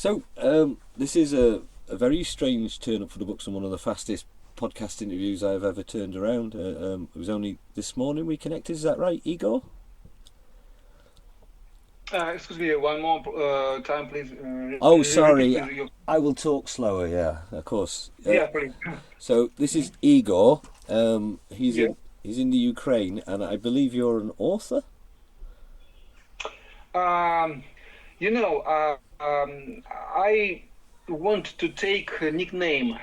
So, this is a very strange turn up for the books and one of the fastest podcast interviews I've ever turned around. It was only this morning we connected, is that right, Igor? Excuse me, one more time, please. Oh, Repeat, sorry, please. I will talk slower, yeah, of course. Yeah, please. So, this is Igor. He's Yeah. in the Ukraine, and I believe you're an author? Um, I want to take a nickname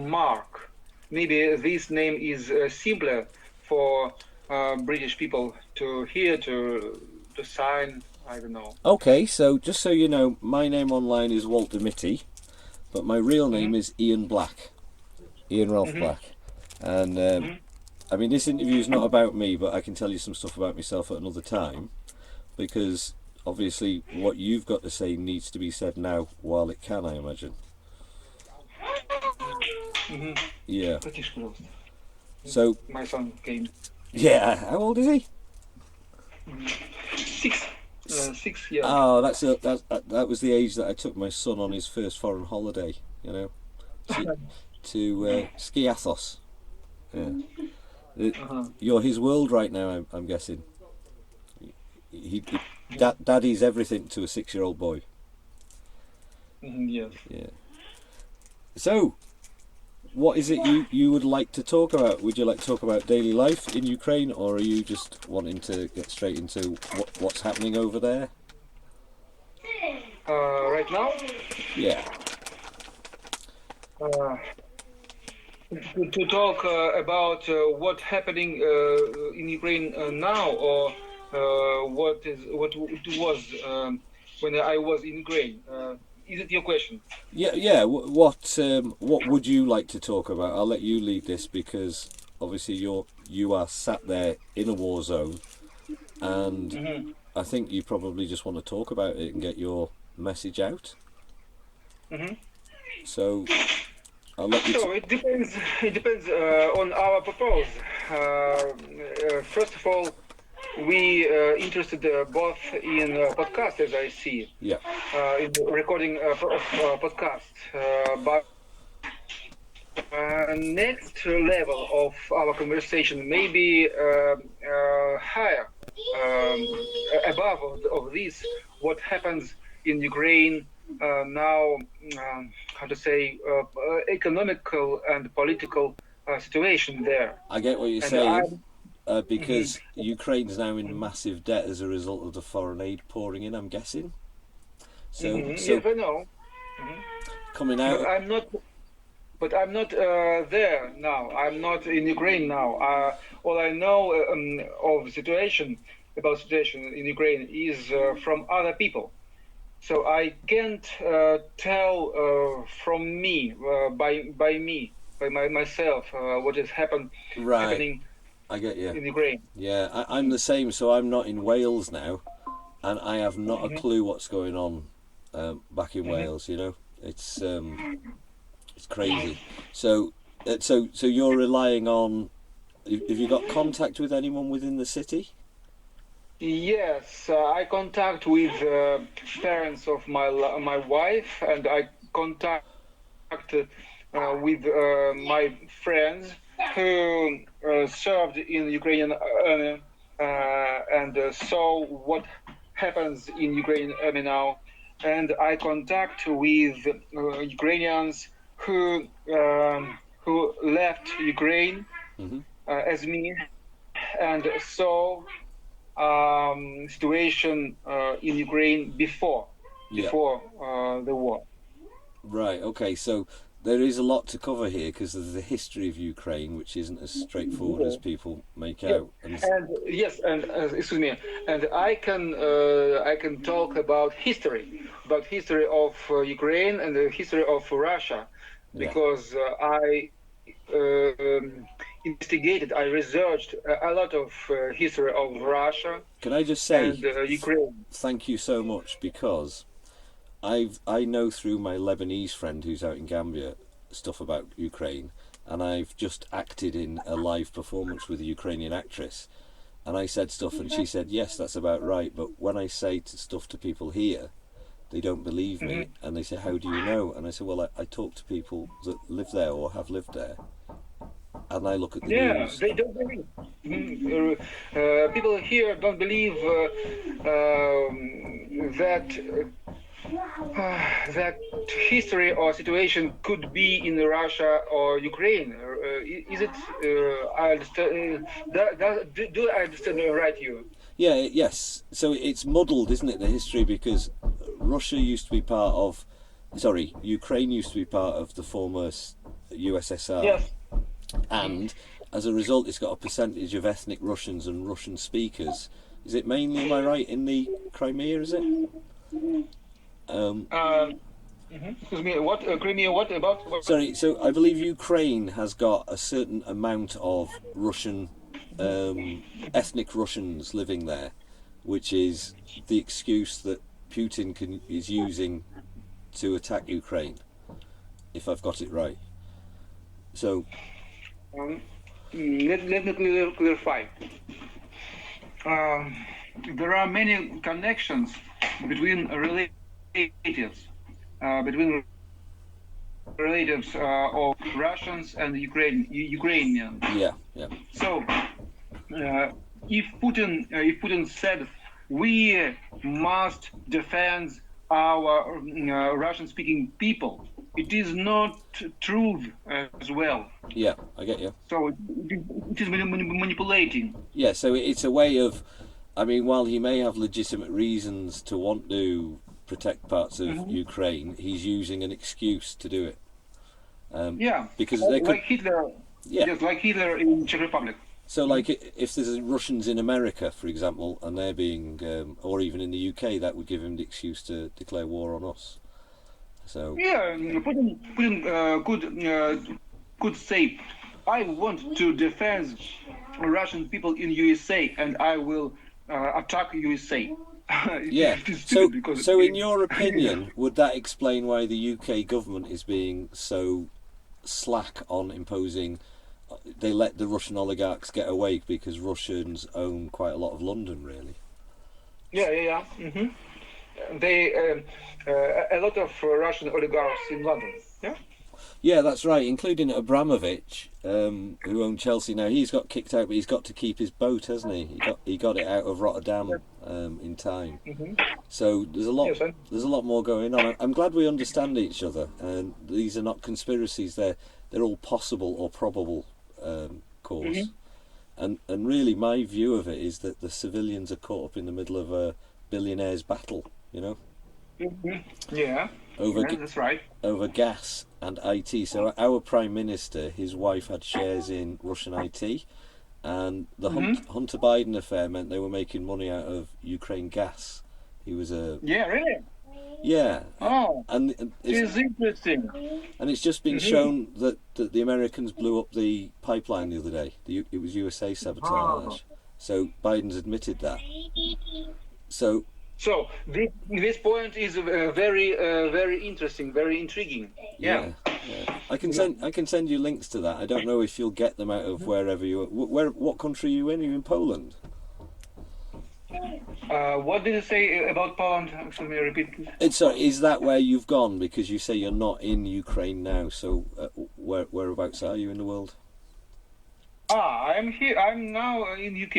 Mark. Maybe this name is simpler for British people to hear, to sign. I don't know. Okay, so just so you know, my name online is Walter Mitty, but my real name Hmm. is Ian Black, Ian Ralph Hmm. Black. And Hmm. I mean, this interview is not about me, but I can tell you some stuff about myself at another time, because obviously what you've got to say needs to be said now while it can, I imagine. Hmm. Yeah. Потише, пожалуйста. So, My son came. yeah, how old is he? Six. 6 years. Oh, that was the age that I took my son on his first foreign holiday, to, to ski Athos. Yeah. Uh-huh. You're his world right now, I'm guessing. Daddy's everything to a 6-year-old boy. Yes. Yeah. So, what is it you would like to talk about? Would you like to talk about daily life in Ukraine, or are you just wanting to get straight into what's happening over there? Right now, Yeah. uh, to talk about what's happening in Ukraine now, or what it was when I was in Ukraine. Is it your question? Yeah, yeah. What would you like to talk about? I'll let you lead this because obviously you are sat there in a war zone, and Hmm. I think you probably just want to talk about it and get your message out. Hmm. So I'll let you. So it depends. It depends on our purpose. First of all, we interested both in podcast, as I see, Yeah. in recording podcast, but next level of our conversation, maybe higher, above of this, what happens in Ukraine now, how to say, economical and political situation there. I get what you're And I, saying. mhm. Because Ukraine's now in massive debt as a result of the foreign aid pouring in, I'm guessing. So, Mhm. Yes, so I know. Mhm. coming But out. I'm not. But I'm not there now. I'm not in Ukraine now. All I know of situation about situation in Ukraine is from other people. So I can't tell from me by myself what is Right, happening I get you. in Ukraine. Yeah, I'm the same. So I'm not in Wales now, and I have not a Hmm. clue what's going on back in Hmm. Wales. It's crazy. So, so you're relying on. Have you got contact with anyone within the city? Yes, I contact with parents of my wife, and I contact with my friends who served in Ukrainian army and saw what happens in Ukrainian army now. And I contact with Ukrainians who left Ukraine Mm-hmm. as me and saw situation in Ukraine Yeah. before the war. Right. Okay. So there is a lot to cover here because of the history of Ukraine, which isn't as straightforward as Yeah. people make Yeah. out. And And yes, and excuse me, and I can talk about history of Ukraine and the history of Russia, yeah, because I investigated, I researched a lot of history of Russia can I just and say Ukraine. thank you so much because I know through my Lebanese friend who's out in Gambia stuff about Ukraine, and I've just acted in a live performance with a Ukrainian actress, and I said stuff, and she said yes, that's about right. But when I say stuff to people here, they don't believe me, and they say, "How do you know?" And I say, "Well, I talk to people that live there or have lived there, and I look at the Yeah, news." they don't believe. People here don't believe that that history or situation could be in Russia or Ukraine. Is it? I understand. Do I understand right? You? Yeah, yes. So it's muddled, isn't it, the history, because Russia used to be part of, sorry, Ukraine used to be part of the former USSR, Yes. and as a result, it's got a percentage of ethnic Russians and Russian speakers. Is it mainly, am I right, in the Crimea? Is it? Excuse me. What Crimea? What about? Sorry. So I believe Ukraine has got a certain amount of Russian, ethnic Russians living there, which is the excuse that Putin is using to attack Ukraine. If I've got it right. So. Let me clarify. There are many connections between relatives, of Russians and Ukrainians. Yeah, yeah. So, if Putin said we must defend our Russian-speaking people, it is not truth as well. Yeah, I get you. So it is manipulating. Yeah, so it's a way of, I mean, while he may have legitimate reasons to want to protect parts of Ukraine, he's using an excuse to do it. Because they could, like Hitler. Yeah. Just like Hitler in Czech Republic. So, like, if there's Russians in America, for example, and they're being, or even in the UK, that would give him the excuse to declare war on us. So. Yeah, Putin could say, "I want to defend Russian people in USA, and I will attack USA." Yeah. So in your opinion, would that explain why the UK government is being so slack on imposing? They let the Russian oligarchs get away because Russians own quite a lot of London, really. Yeah. Mm-hmm. They a lot of Russian oligarchs in London. Yeah. Yeah, that's right, including Abramovich, who owned Chelsea. Now he's got kicked out, but he's got to keep his boat, hasn't he? He got it out of Rotterdam in time. So there's a lot more going on. I'm glad we understand each other, and these are not conspiracies. They're all possible or probable cause. And really, my view of it is that the civilians are caught up in the middle of a billionaire's battle. You know. Yeah. That's right. Over gas and IT. So our Prime Minister, his wife had shares in Russian IT, and the Hunter Biden affair meant they were making money out of Ukraine gas. He was a... Yeah, really? Yeah. Oh, and it's interesting. And it's just been shown that the Americans blew up the pipeline the other day. It was USA sabotage. So Biden's admitted that. So this point is very interesting, very intriguing. Yeah. I can send you links to that. I don't know if you'll get them out of wherever you are. What country are you in? Are you in Poland? What did you say about Poland? Can you repeat? Is that where you've gone? Because you say you're not in Ukraine now. So whereabouts are you in the world? I'm here. I'm now in UK.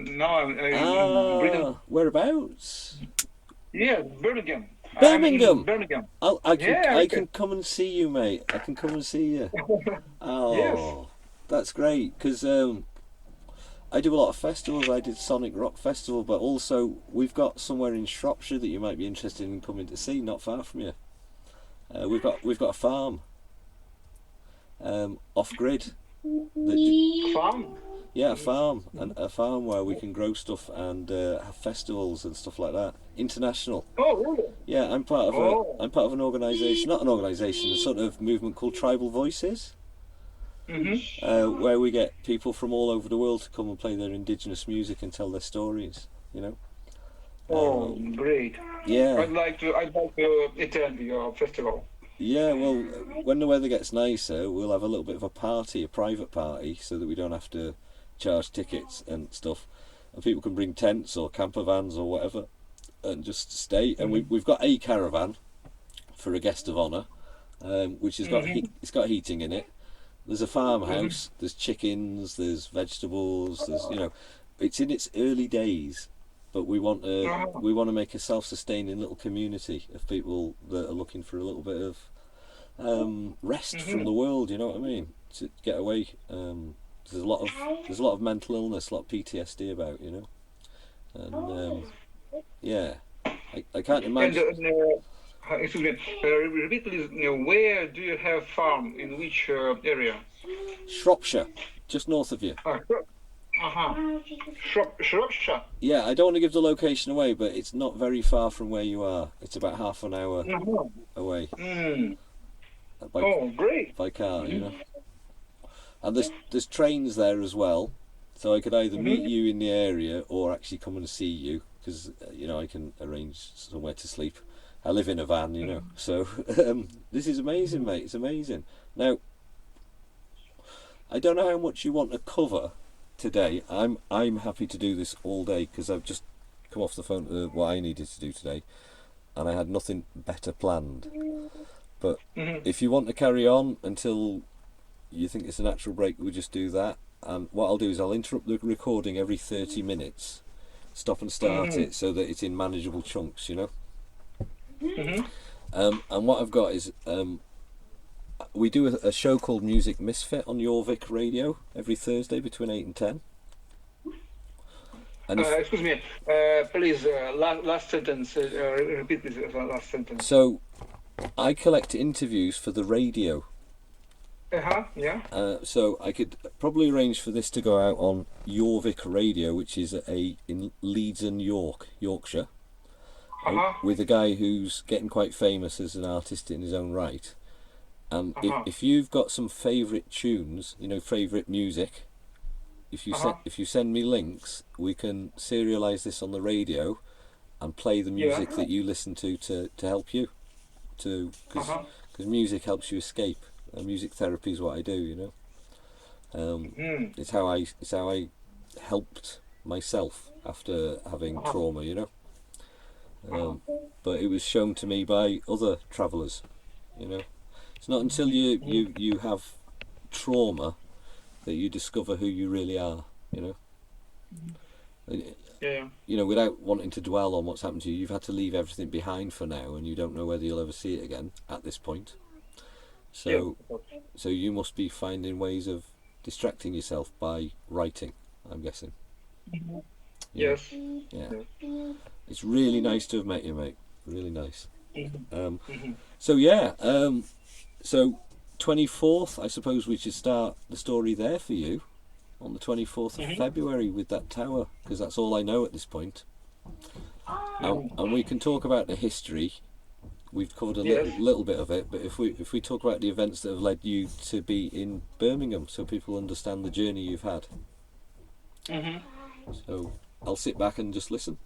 Now I'm in Britain. Whereabouts? Yeah, Birmingham. Birmingham. I can come and see you, mate. I can come and see you. Oh, yes. That's great. Because I do a lot of festivals. I did Sonic Rock Festival, but also we've got somewhere in Shropshire that you might be interested in coming to see, not far from you. We've got a farm, off grid. Farm? Yeah, a farm where we can grow stuff and have festivals and stuff like that. International. Oh, really? Yeah, I'm part of an organisation, not an organisation, a sort of movement called Tribal Voices, where we get people from all over the world to come and play their indigenous music and tell their stories. You know. Great. Yeah. I'd like to attend your festival. Yeah, well, when the weather gets nicer, we'll have a little bit of a party, a private party, so that we don't have to charge tickets and stuff, and people can bring tents or camper vans or whatever, and just stay. And we've got a caravan for a guest of honour, which has got it's got heating in it. There's a farmhouse. There's chickens. There's vegetables. There's it's in its early days, but we want to make a self-sustaining little community of people that are looking for a little bit of rest from the world. You know what I mean? To get away. There's a lot of mental illness, a lot of PTSD about, and yeah, I can't imagine. And, excuse me, repeat please. Where do you have farm? In which area? Shropshire, just north of you. Shropshire. Yeah, I don't want to give the location away, but it's not very far from where you are. It's about half an hour away. Great. By car, And there's trains there as well, so I could either meet you in the area or actually come and see you, because I can arrange somewhere to sleep. I live in a van, so this is amazing, mate. It's amazing. Now, I don't know how much you want to cover today. I'm happy to do this all day, because I've just come off the phone to what I needed to do today, and I had nothing better planned. But if you want to carry on until you think it's a natural break, we'll just do that. And what I'll do is I'll interrupt the recording every 30 minutes, stop and start it, so that it's in manageable chunks, And what I've got is we do a show called Music Misfit on 9mark Radio every Thursday between 8 and 10. And excuse me, please, last sentence, repeat this last sentence. So I collect interviews for the radio. Yeah. So I could probably arrange for this to go out on 9mark Radio, which is in Leeds and Yorkshire, with a guy who's getting quite famous as an artist in his own right. And if you've got some favourite tunes, favourite music, if you send me links, we can serialise this on the radio and play the music that you listen to help you, because music helps you escape. Music therapy is what I do, It's how I helped myself after having trauma, But it was shown to me by other travellers, It's not until you have trauma that you discover who you really are, Without wanting to dwell on what's happened to you, you've had to leave everything behind for now, and you don't know whether you'll ever see it again at this point. So you must be finding ways of distracting yourself by writing, I'm guessing. Yes. Yeah. It's really nice to have met you, mate. Really nice. So 24th, I suppose we should start the story there for you on the 24th of February with that tower, because that's all I know at this point. And we can talk about the history. We've covered a little bit of it, but if we talk about the events that have led you to be in Birmingham, so people understand the journey you've had. So I'll sit back and just listen.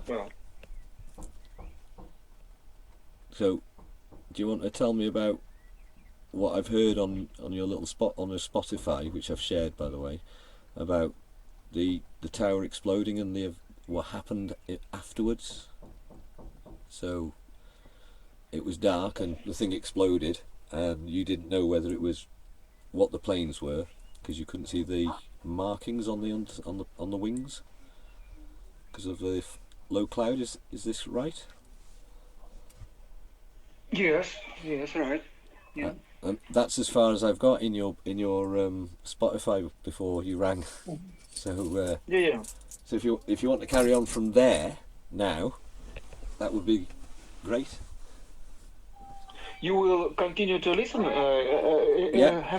Well. So, do you want to tell me about what I've heard on your little spot on your Spotify, which I've shared, by the way, about the tower exploding and what happened afterwards? So it was dark and the thing exploded, and you didn't know whether it was what the planes were because you couldn't see the markings on the wings because of the low cloud. Is this right? Yes, right. Yeah. And that's as far as I've got in your Spotify before you rang. So yeah. So if you want to carry on from there now, that would be great. You will continue to listen. Am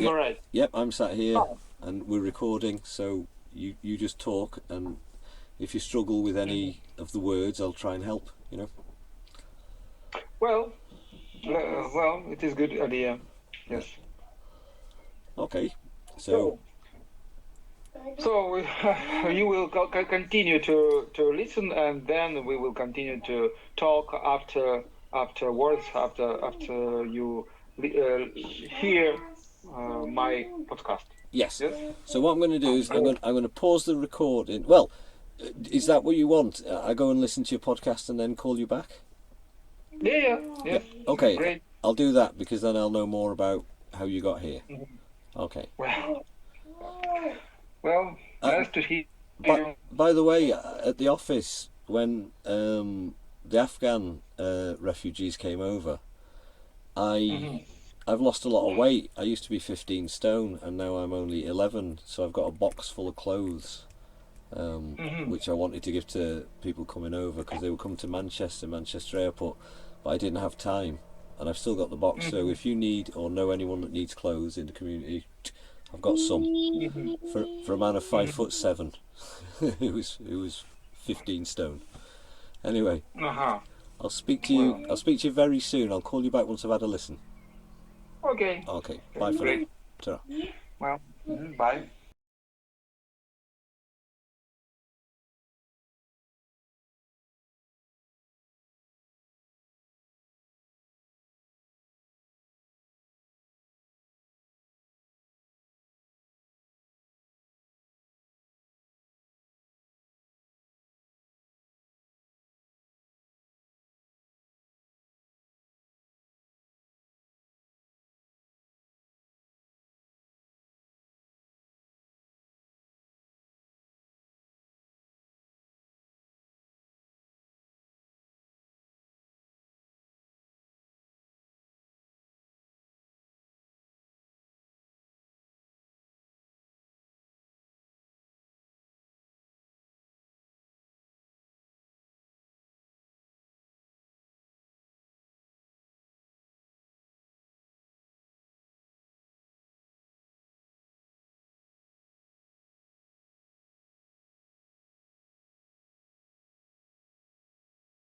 I right? Yep, I'm sat here and we're recording. So you just talk, and if you struggle with any of the words, I'll try and help. Well, it is good idea. Yes. Okay. So you will continue to listen, and then we will continue to talk afterwards after you hear my podcast. Yes. So what I'm going to do is I'm going to pause the recording. Well, Is that what you want? I go and listen to your podcast and then call you back? Yeah. Okay, Great. I'll do that because then I'll know more about how you got here. Okay. Well, nice to hear you. By the way, at the office, when the Afghan refugees came over, I've lost a lot of weight. I used to be 15 stone and now I'm only 11, so I've got a box full of clothes, which I wanted to give to people coming over because they would come to Manchester Airport, but I didn't have time. And I've still got the box, so if you need or know anyone that needs clothes in the community, I've got some. For a man of 5'7", who was 15 stone. Anyway, I'll speak to you. I'll speak to you very soon. I'll call you back once I've had a listen. Okay. Okay. Bye for now. Ta-ra. Well, bye.